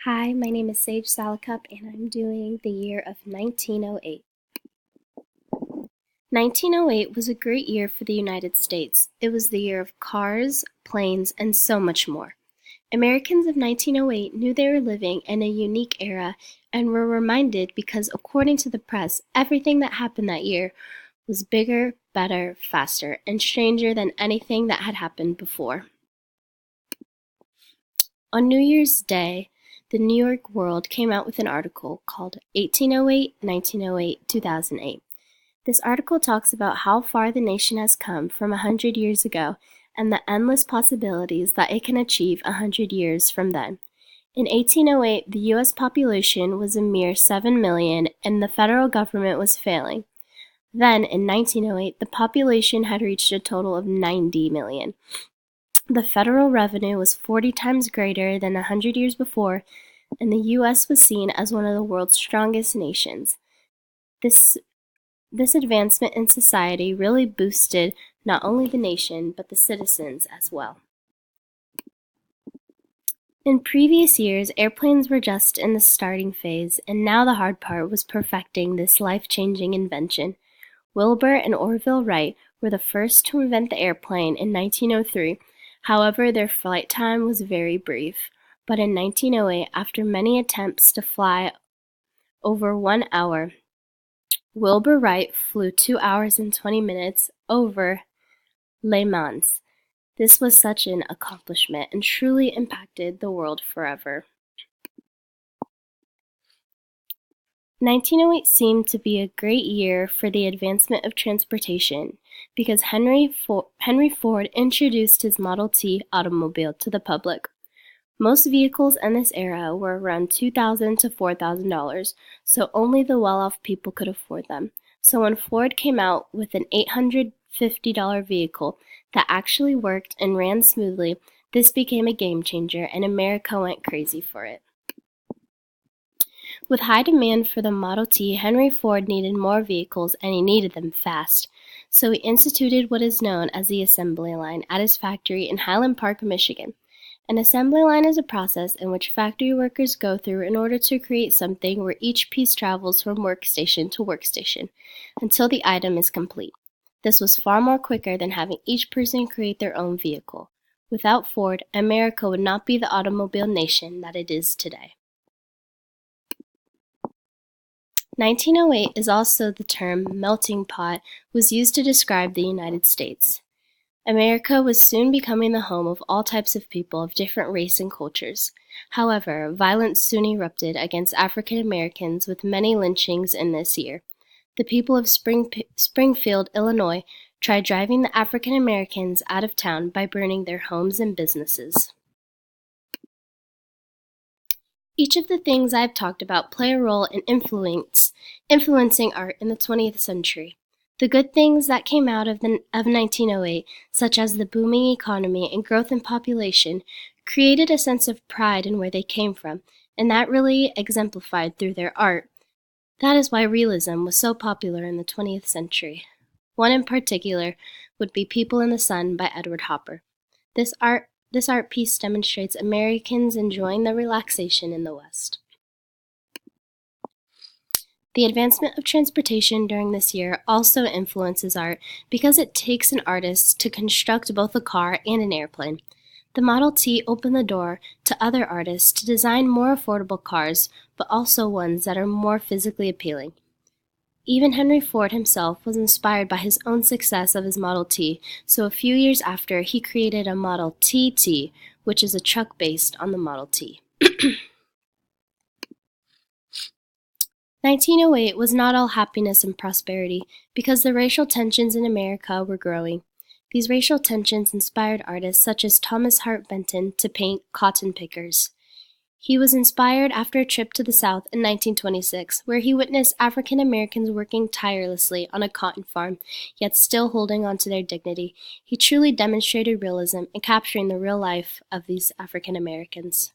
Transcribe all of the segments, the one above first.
Hi, my name is Sage Salakup, and I'm doing the year of 1908. 1908 was a great year for the United States. It was the year of cars, planes, and so much more. Americans of 1908 knew they were living in a unique era and were reminded because, according to the press, everything that happened that year was bigger, better, faster, and stranger than anything that had happened before. On New Year's Day, the New York World came out with an article called 1808, 1908, 2008. This article talks about how far the nation has come from 100 years ago and the endless possibilities that it can achieve 100 years from then. In 1808, the U.S. population was a mere 7 million and the federal government was failing. Then, in 1908, the population had reached a total of 90 million. The federal revenue was 40 times greater than 100 years before, and the U.S. was seen as one of the world's strongest nations. This advancement in society really boosted not only the nation, but the citizens as well. In previous years, airplanes were just in the starting phase, and now the hard part was perfecting this life-changing invention. Wilbur and Orville Wright were the first to invent the airplane in 1903. However, their flight time was very brief. But in 1908, after many attempts to fly over 1 hour, Wilbur Wright flew 2 hours and 20 minutes over Le Mans. This was such an accomplishment and truly impacted the world forever. 1908 seemed to be a great year for the advancement of transportation because Henry Ford introduced his Model T automobile to the public. Most vehicles in this era were around $2,000 to $4,000, so only the well-off people could afford them. So when Ford came out with an $850 vehicle that actually worked and ran smoothly, this became a game changer and America went crazy for it. With high demand for the Model T, Henry Ford needed more vehicles and he needed them fast. So he instituted what is known as the assembly line at his factory in Highland Park, Michigan. An assembly line is a process in which factory workers go through in order to create something where each piece travels from workstation to workstation until the item is complete. This was far more quicker than having each person create their own vehicle. Without Ford, America would not be the automobile nation that it is today. 1908 is also the term melting pot was used to describe the United States. America was soon becoming the home of all types of people of different race and cultures. However, violence soon erupted against African Americans with many lynchings in this year. The people of Springfield, Illinois, tried driving the African Americans out of town by burning their homes and businesses. Each of the things I've talked about play a role in influencing art in the 20th century. The good things that came out of 1908, such as the booming economy and growth in population, created a sense of pride in where they came from, and that really exemplified through their art. That is why realism was so popular in the 20th century. One in particular would be People in the Sun by Edward Hopper. This art piece demonstrates Americans enjoying the relaxation in the West. The advancement of transportation during this year also influences art because it takes an artist to construct both a car and an airplane. The Model T opened the door to other artists to design more affordable cars, but also ones that are more physically appealing. Even Henry Ford himself was inspired by his own success of his Model T, so a few years after, he created a Model TT, which is a truck based on the Model T. 1908 was not all happiness and prosperity because the racial tensions in America were growing. These racial tensions inspired artists such as Thomas Hart Benton to paint cotton pickers. He was inspired after a trip to the South in 1926, where he witnessed African Americans working tirelessly on a cotton farm, yet still holding on to their dignity. He truly demonstrated realism in capturing the real life of these African Americans.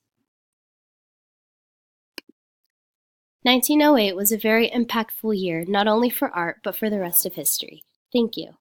1908 was a very impactful year, not only for art, but for the rest of history. Thank you.